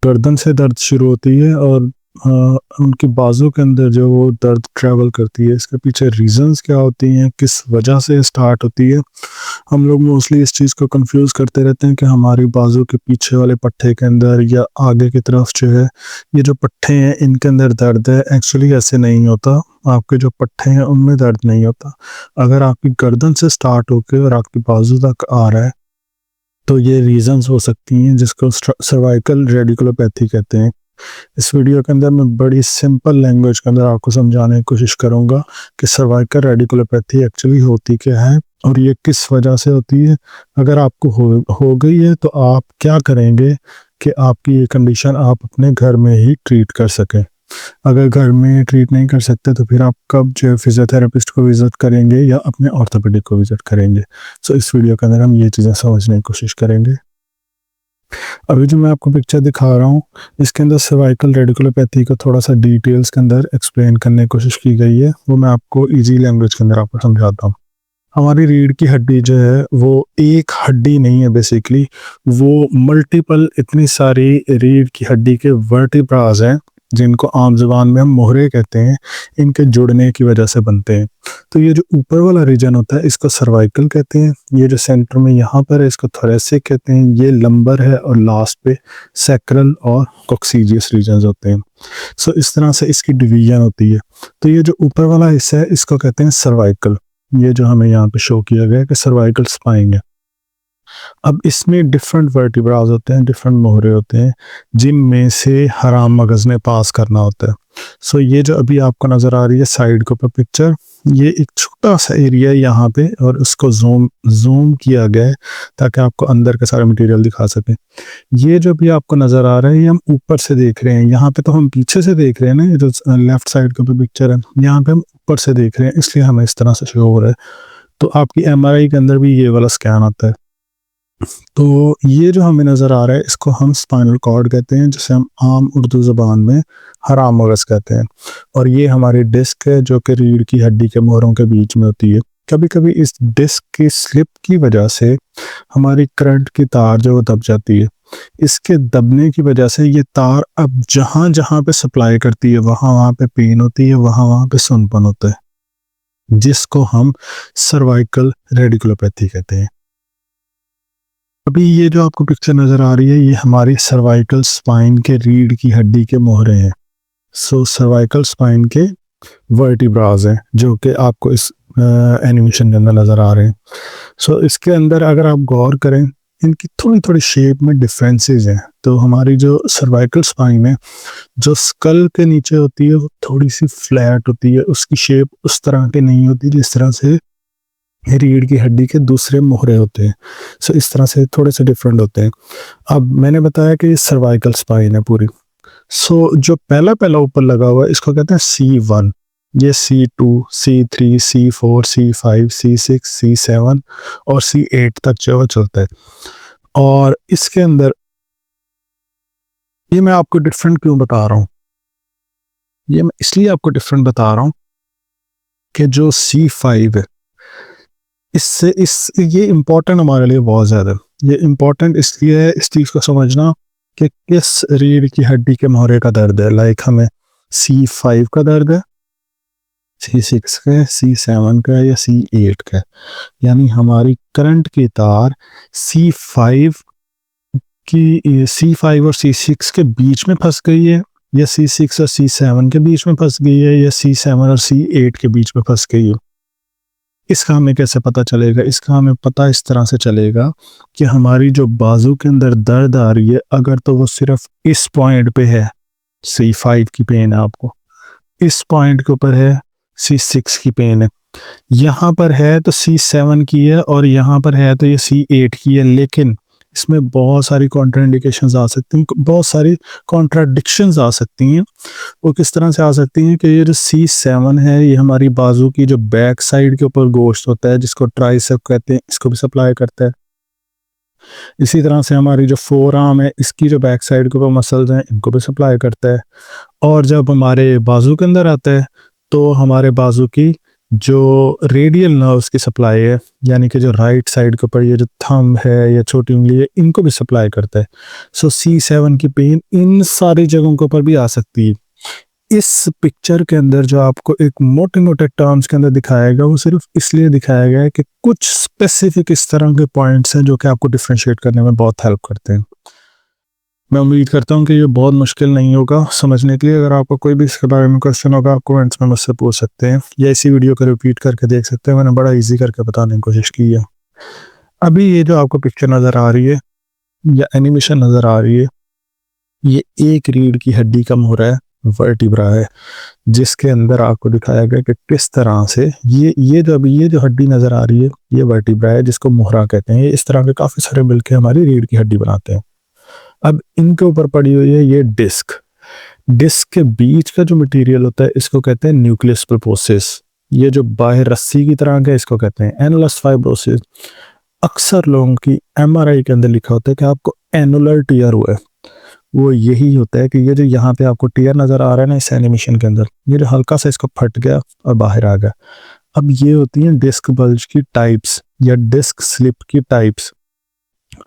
गर्दन से दर्द शुरू होती है और उनकी बाजू के अंदर जो वो दर्द ट्रैवल करती है, इसके पीछे रीजंस क्या होती हैं, किस वजह से स्टार्ट होती है। हम लोग मोस्टली इस चीज़ को कंफ्यूज करते रहते हैं कि हमारी बाजू के पीछे वाले पट्टे के अंदर या आगे की तरफ जो है ये जो पट्टे हैं इनके अंदर दर्द है। एक्चुअली ऐसे नहीं होता। आपके जो पट्टे हैं उनमें दर्द नहीं होता। अगर आपकी गर्दन से स्टार्ट होकर और आपकी बाजू तक आ रहा है तो ये रीजंस हो सकती हैं, जिसको सर्वाइकल रेडिकुलोपैथी कहते हैं। इस वीडियो के अंदर मैं बड़ी सिंपल लैंग्वेज के अंदर आपको समझाने की कोशिश करूंगा कि सर्वाइकल रेडिकुलोपैथी एक्चुअली होती क्या है और ये किस वजह से होती है। अगर आपको हो गई है तो आप क्या करेंगे कि आपकी ये कंडीशन आप अपने घर में ही ट्रीट कर सकें। अगर घर में ट्रीट नहीं कर सकते तो फिर आप कब जो फिजियोथेरेपिस्ट को विजिट करेंगे या अपने ऑर्थोपेडिक को विजिट करेंगे। सो इस वीडियो के अंदर हम ये चीज़ें समझने की कोशिश करेंगे। अभी जो मैं आपको पिक्चर दिखा रहा हूँ इसके अंदर सर्वाइकल रेडिकुलोपैथी को थोड़ा सा डिटेल्स के अंदर एक्सप्लेन करने की कोशिश की गई है, वो मैं आपको इजी लैंग्वेज के अंदर आपको समझाता हूँ। हमारी रीढ़ की हड्डी जो है वो एक हड्डी नहीं है, बेसिकली वो मल्टीपल इतनी सारी रीढ़ की हड्डी के वर्टिब्रास हैं जिनको आम जुबान में हम मोहरे कहते हैं, इनके जुड़ने की वजह से बनते हैं। तो ये जो ऊपर वाला रीजन होता है इसको सर्वाइकल कहते हैं। ये जो सेंटर में यहाँ पर है इसको थोरेसिक कहते हैं। ये लंबर है और लास्ट पे सैक्रल और कॉक्सीजियस रीजन होते हैं। सो इस तरह से इसकी डिवीजन होती है। तो ये जो ऊपर वाला हिस्सा है इसको कहते हैं सर्वाइकल। ये जो हमें यहाँ पे शो किया गया है कि सर्वाइकल स्पाइन है। अब इसमें डिफरेंट वर्टिब्रास होते हैं, डिफरेंट मोहरे होते हैं, जिनमें से हराम मगज ने पास करना होता है। सो ये जो अभी आपको नज़र आ रही है साइड के ऊपर पिक्चर, ये एक छोटा सा एरिया है यहाँ पे और उसको जूम किया गया है ताकि आपको अंदर का सारा मटेरियल दिखा सके। ये जो भी आपको नज़र आ रहा है ये हम ऊपर से देख रहे हैं, यहाँ पे तो हम पीछे से देख रहे हैं ना। ये जो लेफ्ट साइड के ऊपर पिक्चर है यहाँ पे हम ऊपर से देख रहे हैं, इसलिए हमें इस तरह से शो हो रहा है। तो आपकी एमआरआई के अंदर भी ये वाला स्कैन आता है। तो ये जो हमें नज़र आ रहा है इसको हम स्पाइनल कॉर्ड कहते हैं, जिसे हम आम उर्दू ज़बान में हराम मगज़ कहते हैं। और ये हमारी डिस्क है जो कि रीढ़ की हड्डी के मोहरों के बीच में होती है। कभी कभी इस डिस्क की स्लिप की वजह से हमारी करंट की तार जो दब जाती है। इसके दबने की वजह से ये तार अब जहाँ जहाँ पे सप्लाई करती है वहाँ वहाँ पे पेन होती है, वहाँ वहाँ पे सुनपन होता है, जिसको हम सर्वाइकल रेडिकुलोपैथी कहते हैं। अभी ये जो आपको पिक्चर नज़र आ रही है ये हमारी सर्वाइकल स्पाइन के रीढ़ की हड्डी के मोहरे हैं। सो सर्वाइकल स्पाइन के वर्टिब्रास हैं जो कि आपको इस एनिमेशन के अंदर नज़र आ रहे हैं। सो इसके अंदर अगर आप गौर करें इनकी थोड़ी थोड़ी शेप में डिफरेंसेस हैं। तो हमारी जो सर्वाइकल स्पाइन है जो स्कल के नीचे होती है वो थोड़ी सी फ्लैट होती है, उसकी शेप उस तरह की नहीं होती जिस तरह से रीढ़ की हड्डी के दूसरे मोहरे होते हैं। सो इस तरह से थोड़े से डिफरेंट होते हैं। अब मैंने बताया कि ये सर्वाइकल स्पाइन है पूरी। सो जो पहला पहला ऊपर लगा हुआ है इसको कहते हैं C1, ये C2, C3, C4, C5, C6, C7 और C8 तक जो चलता है। और इसके अंदर ये मैं आपको डिफरेंट क्यों बता रहा हूँ, ये मैं इसलिए आपको डिफरेंट बता रहा हूँ कि जो C5 है इससे ये इम्पोर्टेंट हमारे लिए बहुत ज़्यादा। ये इम्पोर्टेंट इसलिए है इस चीज़ को समझना कि किस रीढ़ की हड्डी के मोहरे का दर्द है। लाइक हमें C5 का दर्द है, C6 का है, C7 का है या C8 का है। यानी हमारी करंट की तार C5 और C6 के बीच में फंस गई है या C6 और C7 के बीच में फंस गई है या C7 और C8 के बीच में फंस गई है। इसका हमें कैसे पता चलेगा? इसका हमें पता इस तरह से चलेगा कि हमारी जो बाजू के अंदर दर्द आ रही है अगर तो वो सिर्फ इस पॉइंट पे है, C5 की पेन है आपको, इस पॉइंट के ऊपर है C6 की पेन है, यहाँ पर है तो C7 की है और यहाँ पर है तो ये C8 की है। लेकिन इसमें बहुत सारी कॉन्ट्राइंडिकेशंस आ सकती हैं, बहुत सारी कॉन्ट्राडिक्शंस आ सकती हैं। वो किस तरह से आ सकती हैं कि ये जो C7 है ये हमारी बाजू की जो बैक साइड के ऊपर गोश्त होता है जिसको ट्राइसेप कहते हैं, इसको भी सप्लाई करता है। इसी तरह से हमारी जो फोर आर्म है इसकी जो बैक साइड के ऊपर मसल्स हैं इनको भी सप्लाई करता है। और जब हमारे बाजू के अंदर आता है तो हमारे बाजू की जो रेडियल नर्व्स की सप्लाई है, यानी कि जो राइट साइड के ऊपर ये जो थंब है या छोटी उंगली है, इनको भी सप्लाई करता है। सो C7 की पेन इन सारी जगहों के ऊपर भी आ सकती है। इस पिक्चर के अंदर जो आपको एक मोटे-मोटे टर्म्स के अंदर दिखाया गया, वो सिर्फ इसलिए दिखाया गया है कि कुछ स्पेसिफिक इस तरह के पॉइंट्स हैं जो कि आपको डिफरेंशिएट करने में बहुत हेल्प करते हैं। मैं उम्मीद करता हूँ कि ये बहुत मुश्किल नहीं होगा समझने के लिए। अगर आपको कोई भी इसके बारे में क्वेश्चन होगा, आप कमेंट्स में मुझसे पूछ सकते हैं या इसी वीडियो को रिपीट करके देख सकते हैं। मैंने बड़ा ईज़ी करके बताने की कोशिश की है। अभी ये जो आपको पिक्चर नज़र आ रही है या एनिमेशन नज़र आ रही है, ये एक रीढ़ की हड्डी का मुहरा है, वर्टिब्रा है, जिसके अंदर आपको दिखाया गया कि किस तरह से ये जो हड्डी नज़र आ रही है, ये वर्टिब्रा है जिसको मुहरा कहते हैं। ये इस तरह के काफ़ी सारे मिलके हमारी रीढ़ की हड्डी बनाते हैं। अब इनके ऊपर पड़ी हुई है ये डिस्क। डिस्क के बीच का जो मटेरियल होता है, इसको कहते हैं न्यूक्लियस पल्पोसिस। ये जो बाहर रस्सी की तरह का, इसको कहते हैं एनुलस फाइब्रोसिस। अक्सर लोगों की MRI के अंदर लिखा होता है कि आपको एनुलर टीयर हुआ है। वो यही होता है कि ये जो यहाँ पे आपको टीयर नज़र आ रहा है ना इस एनिमेशन के अंदर, ये जो हल्का सा इसको फट गया और बाहर आ गया। अब ये होती हैं डिस्क बल्ज की टाइप्स या डिस्क स्लिप की टाइप्स।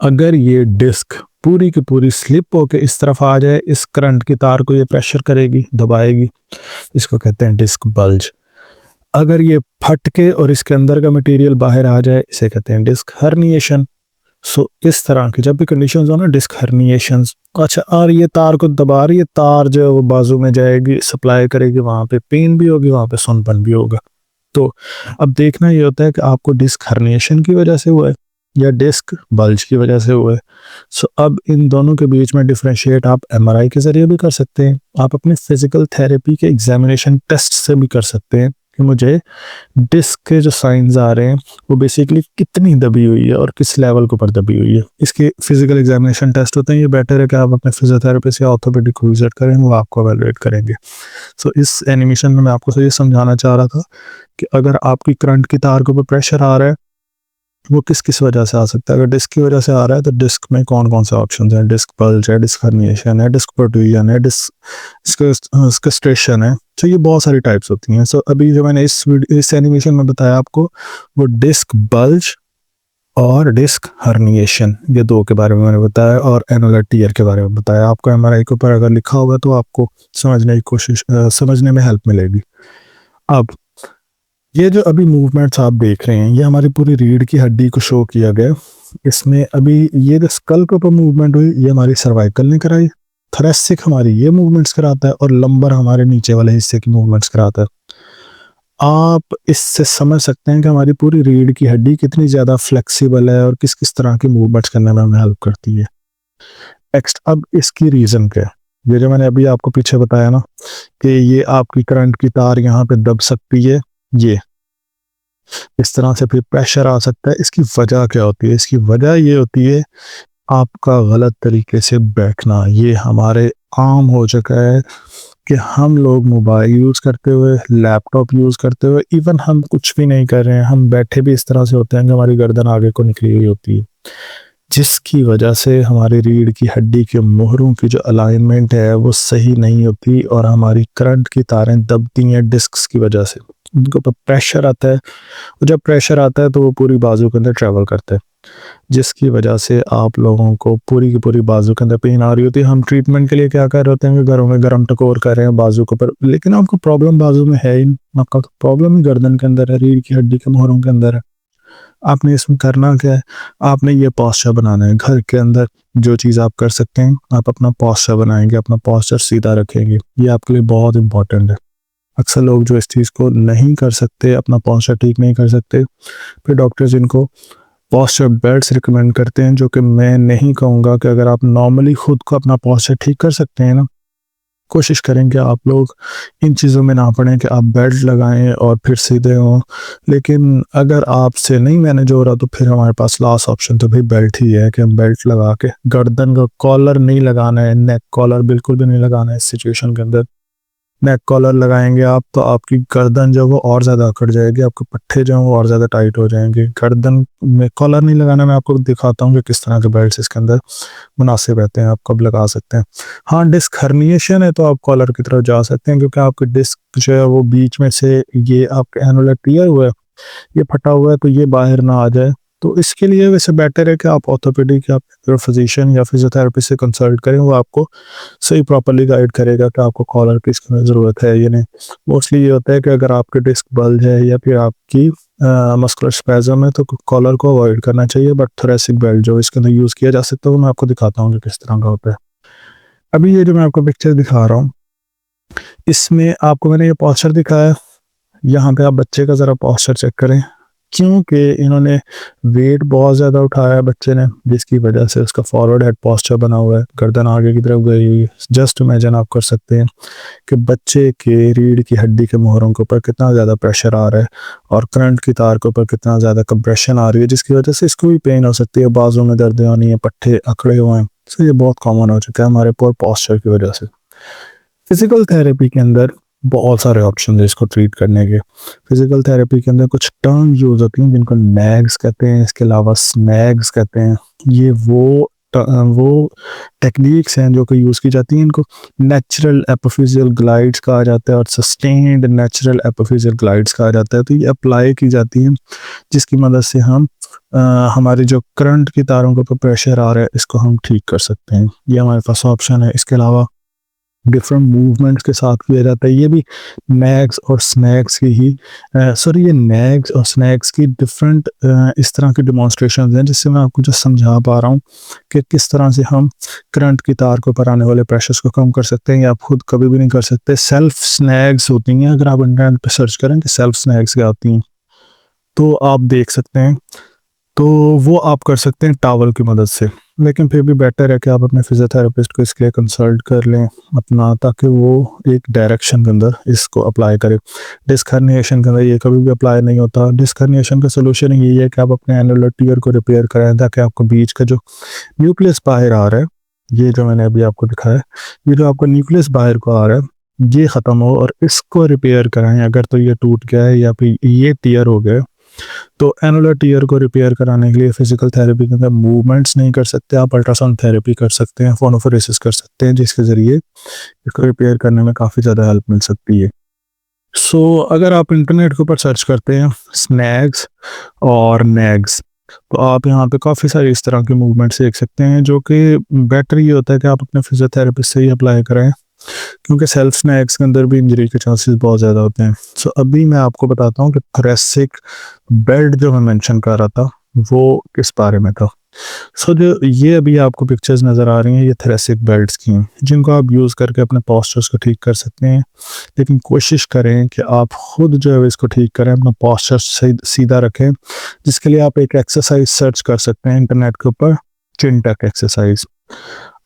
अगर ये डिस्क पूरी की पूरी स्लिप होके इस तरफ आ जाए, इस करंट की तार को ये प्रेशर करेगी, दबाएगी, इसको कहते हैं डिस्क बल्ज। अगर ये फट के और इसके अंदर का मटेरियल बाहर आ जाए, इसे कहते हैं डिस्क हर्निएशन। सो इस तरह की जब भी कंडीशंस हो ना, डिस्क हर्निएशंस। अच्छा, और ये तार को दबा रही है, तार जो है वो बाजू में जाएगी, सप्लाई करेगी, वहां पे पेन भी होगी, वहां पे सुनपन भी होगा। तो अब देखना ये होता है कि आपको डिस्क हर्निएशन की वजह से हुआ है या डिस्क बल्ज की वजह से हुआ है। सो अब इन दोनों के बीच में डिफरेंशिएट आप MRI के ज़रिए भी कर सकते हैं, आप अपने फिजिकल थेरेपी के एग्जामिनेशन टेस्ट से भी कर सकते हैं कि मुझे डिस्क के जो साइंस आ रहे हैं वो बेसिकली कितनी दबी हुई है और किस लेवल के ऊपर दबी हुई है। इसके फिजिकल एग्जामिनेशन टेस्ट होते हैं। ये बेटर है कि आप अपने फिजियोथेरेपिस्ट या ऑर्थोपेडिक को विजिट करें, वो आपको एवेलुएट करेंगे। सो इस एनिमेशन में मैं आपको ये समझाना चाह रहा था कि अगर आपकी करंट की तार के ऊपर प्रेशर आ रहा है, वो किस किस वजह से आ सकता है। अगर डिस्क की वजह से आ रहा है तो डिस्क में कौन कौन से ऑप्शन हैं, डिस्क बल्ज है, डिस्क हर्निएशन है, डिस्क प्रोट्रूजन है, डिस्क स्ट्रेशन है। तो ये बहुत सारी टाइप्स होती हैं। सो अभी जो मैंने इस एनिमेशन में बताया आपको, वो डिस्क बल्ज और डिस्क हर्निएशन, ये दो के बारे में मैंने बताया, और एनुलर टीयर के बारे में बताया। आपको MRI के ऊपर अगर लिखा होगा तो आपको समझने में हेल्प मिलेगी। अब ये जो अभी मूवमेंट्स आप देख रहे हैं, ये हमारी पूरी रीढ़ की हड्डी को शो किया गया। इसमें अभी ये जो स्कल के ऊपर मूवमेंट हुई, ये हमारी सर्वाइकल ने कराई। थोरेसिक हमारी ये मूवमेंट्स कराता है और लंबर हमारे नीचे वाले हिस्से की मूवमेंट्स कराता है। आप इससे समझ सकते हैं कि हमारी पूरी रीढ़ की हड्डी कितनी ज़्यादा फ्लेक्सिबल है और किस किस तरह की मूवमेंट्स करने में हमें हेल्प करती है। नेक्स्ट, अब इसकी रीज़न क्या है? ये जो मैंने अभी आपको पीछे बताया ना कि ये आपकी करंट की तार यहाँ पे दब सकती है, ये इस तरह से फिर प्रेशर आ सकता है। इसकी वजह क्या होती है? इसकी वजह ये होती है आपका गलत तरीके से बैठना। ये हमारे आम हो चुका है कि हम लोग मोबाइल यूज़ करते हुए, लैपटॉप यूज़ करते हुए, इवन हम कुछ भी नहीं कर रहे हैं, हम बैठे भी इस तरह से होते हैं कि हमारी गर्दन आगे को निकली हुई होती है, जिसकी वजह से हमारी रीढ़ की हड्डी के मोहरों की जो अलाइनमेंट है वो सही नहीं होती और हमारी करंट की तारें दबती हैं डिस्क्स की वजह से। उनके ऊपर प्रेशर आता है और जब प्रेशर आता है तो वो पूरी बाजू के अंदर ट्रैवल करता है, जिसकी वजह से आप लोगों को पूरी की पूरी बाजू के अंदर पेन आ रही होती है। हम ट्रीटमेंट के लिए क्या कर रहे होते हैं कि घरों में गर्म टकोर कर रहे हैं बाजू के ऊपर, लेकिन आपको प्रॉब्लम बाजू में है ही नहीं, आपका प्रॉब्लम ही गर्दन के अंदर है, रीढ़ की हड्डी के मोहरों के अंदर है। आपने इसमें करना क्या है? आपने ये पोस्चर बनाना है। घर के अंदर जो चीज़ आप कर सकते हैं, आप अपना पोस्चर बनाएंगे, अपना पोस्चर सीधा रखेंगे। ये आपके लिए बहुत इंपॉर्टेंट है। अक्सर लोग जो इस चीज़ को नहीं कर सकते, अपना पोस्चर ठीक नहीं कर सकते, फिर डॉक्टर्स इनको पोस्चर बेल्ट्स रिकमेंड करते हैं, जो कि मैं नहीं कहूँगा कि अगर आप नॉर्मली खुद को अपना पोस्चर ठीक कर सकते हैं ना, कोशिश करेंगे आप लोग इन चीज़ों में ना पड़ें कि आप बेल्ट लगाएं और फिर सीधे हों। लेकिन अगर आपसे नहीं मैनेज हो रहा तो फिर हमारे पास लास्ट ऑप्शन तो भाई बेल्ट ही है कि हम बेल्ट लगा के, गर्दन का कॉलर नहीं लगाना है, नेक कॉलर बिल्कुल भी नहीं लगाना है इस सिचुएशन के अंदर। नेक कॉलर लगाएंगे आप तो आपकी गर्दन जो है वो और ज़्यादा अकड़ जाएगी, आपके पट्टे जो हैं वो और ज़्यादा टाइट हो जाएंगे। गर्दन में कॉलर नहीं लगाना, मैं आपको दिखाता हूँ कि किस तरह के बेल्ट इसके अंदर मुनासिब रहते हैं, आप कब लगा सकते हैं। हाँ, डिस्क हर्निएशन है तो आप कॉलर की तरफ जा सकते हैं, क्योंकि आपकी डिस्क जो है वो बीच में से ये आपके एनुलर टियर हुआ है, ये फटा हुआ है, तो ये बाहर ना आ जाए। तो इसके लिए वैसे बेटर है कि आप ऑर्थोपेडिक या फिजिशियन या फिजियोथेरेपिस्ट से कंसल्ट करें, वो आपको सही प्रॉपर्ली गाइड करेगा कि आपको कॉलर की इसकी ज़रूरत है या नहीं। मोस्टली ये होता है कि अगर आपके डिस्क बल्ज है या फिर आपकी मस्कुलर स्पैज़म है तो कॉलर को अवॉइड करना चाहिए। बट थोरेसिक बेल्ट जो इसके अंदर यूज़ किया जा सकता है वो मैं आपको दिखाता हूँ कि किस तरह का होता है। अभी ये जो मैं आपको पिक्चर दिखा रहा हूँ, इसमें आपको मैंने ये पोस्चर दिखाया, यहाँ पे आप बच्चे का ज़रा पोस्चर चेक करें, क्योंकि इन्होंने वेट बहुत ज़्यादा उठाया है बच्चे ने, जिसकी वजह से उसका फॉरवर्ड हेड पोस्चर बना हुआ है, गर्दन आगे की तरफ गई हुई है। जस्ट इमेजिन आप कर सकते हैं कि बच्चे के रीढ़ की हड्डी के मोहरों के ऊपर कितना ज़्यादा प्रेशर आ रहा है और करंट की तार के ऊपर कितना ज़्यादा कंप्रेशन आ रही है, जिसकी वजह से इसको भी पेन हो सकती है, बाजू में दर्द होनी है, पट्टे अकड़े हुए हैं। तो ये बहुत कॉमन हो चुका है हमारे पोर पोस्चर की वजह से। फिजिकल थेरेपी के अंदर बहुत सारे ऑप्शन है इसको ट्रीट करने के। फिजिकल थेरेपी के अंदर कुछ टर्म यूज होती हैं जिनको नैग्स कहते हैं, इसके अलावा स्नैग्स कहते हैं। ये वो टेक्निक्स हैं जो कि यूज़ की जाती हैं। इनको नेचुरल एपिफिजियल ग्लाइड्स कहा जाता है और सस्टेन्ड नेचुरल एपिफिजियल ग्लाइड्स कहा जाता है। तो ये अप्लाई की जाती हैं जिसकी मदद से हम हमारे जो करंट की तारों के ऊपर प्रेशर आ रहा है इसको हम ठीक कर सकते हैं। ये हमारे पास ऑप्शन है। इसके अलावा डिफरेंट मूवमेंट्स के साथ किया जाता है। ये भी नैग्स और स्नैक्स की ही सॉरी ये नैग्स और स्नैक्स की डिफरेंट इस तरह की डिमॉन्स्ट्रेशन हैं, जिससे मैं आपको जो समझा पा रहा हूँ कि किस तरह से हम करंट की तार के ऊपर आने वाले प्रेशर्स को कम कर सकते हैं। या आप खुद कभी भी नहीं कर सकते। सेल्फ स्नैग्स होती हैं, अगर आप इंटरनेट पर सर्च करें कि सेल्फ स्नैग्स क्या होती हैं तो आप देख सकते हैं। तो वो आप कर सकते हैं टावल की मदद से, लेकिन फिर भी बेटर है कि आप अपने फिजियोथेरेपिस्ट को इसके लिए कंसल्ट कर लें अपना, ताकि वो एक डायरेक्शन के अंदर इसको अप्लाई करे। डिस्क हर्निएशन के अंदर ये कभी भी अप्लाई नहीं होता। डिस्क हर्निएशन का सोल्यूशन यही है कि आप अपने एनुलर टियर को रिपेयर कराएं, ताकि आपको बीच का जो न्यूक्लियस बाहर आ रहा है, ये जो मैंने अभी आपको दिखाया, ये जो आपका न्यूक्लियस बाहर को आ रहा है ये ख़त्म हो और इसको रिपेयर कराएं। अगर तो ये टूट गया है या फिर ये टियर हो गया, तो एनुलर टियर को रिपेयर कराने के लिए फिजिकल थेरेपी के अंदर मूवमेंट्स नहीं कर सकते, आप अल्ट्रासाउंड थेरेपी कर सकते हैं, फोनोफोरेसिस कर सकते हैं, जिसके ज़रिए इसको रिपेयर करने में काफ़ी ज़्यादा हेल्प मिल सकती है। अगर आप इंटरनेट के ऊपर सर्च करते हैं स्नैग्स और नैग्स, तो आप यहाँ पे काफ़ी सारी इस तरह के मूवमेंट्स देख सकते हैं, जो कि बेटर ये होता है कि आप अपने फिजियोथेरेपिस्ट से ही अप्लाई करें, क्योंकि सेल्फ स्नैक्स के अंदर भी इंजरी के चांसेस बहुत ज़्यादा होते हैं। अभी मैं आपको बताता हूँ कि थोरेसिक बेल्ट जो मैं मेंशन कर रहा था वो किस बारे में था। जो ये अभी आपको पिक्चर्स नज़र आ रही हैं ये थोरेसिक बेल्ट्स की हैं, जिनको आप यूज़ करके अपने पोस्चर्स को ठीक कर सकते हैं। लेकिन कोशिश करें कि आप खुद जो है इसको ठीक करें, अपना पोस्चर सीधा रखें, जिसके लिए आप एक एक्सरसाइज सर्च कर सकते हैं इंटरनेट के ऊपर, चिन टक एक्सरसाइज।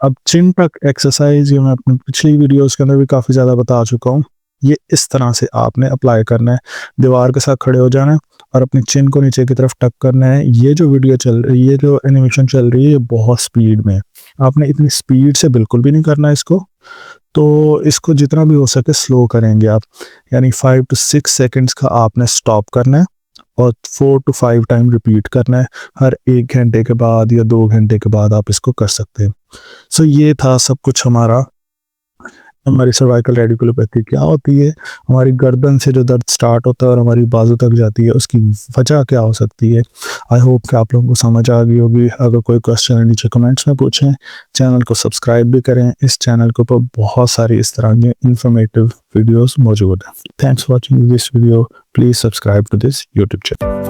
अब चिन टक एक्सरसाइज ये मैं अपनी पिछली वीडियोस के अंदर भी काफ़ी ज़्यादा बता चुका हूँ। ये इस तरह से आपने अप्लाई करना है, दीवार के साथ खड़े हो जाना है और अपनी चिन को नीचे की तरफ टक करना है। ये जो वीडियो चल रही है, ये जो एनिमेशन चल रही है, ये बहुत स्पीड में है। आपने इतनी स्पीड से बिल्कुल भी नहीं करना है इसको, तो इसको जितना भी हो सके स्लो करेंगे आप, यानी 5 to 6 सेकेंड्स का आपने स्टॉप करना है और 4 to 5 टाइम रिपीट करना है। हर 1 घंटे के बाद या 2 घंटे के बाद आप इसको कर सकते हैं। ये था सब कुछ हमारी सर्वाइकल रेडिकुलोपैथी क्या होती है, हमारी गर्दन से जो दर्द स्टार्ट होता है और हमारी बाजू तक जाती है, उसकी वजह क्या हो सकती है। आई होप कि आप लोगों को समझ आ गई होगी। अगर कोई क्वेश्चन है नीचे कमेंट्स में पूछें, चैनल को सब्सक्राइब भी करें। इस चैनल के ऊपर बहुत सारी इस तरह की इंफॉर्मेटिव वीडियोस मौजूद हैं। Thanks for watching this video. Please subscribe to this YouTube channel.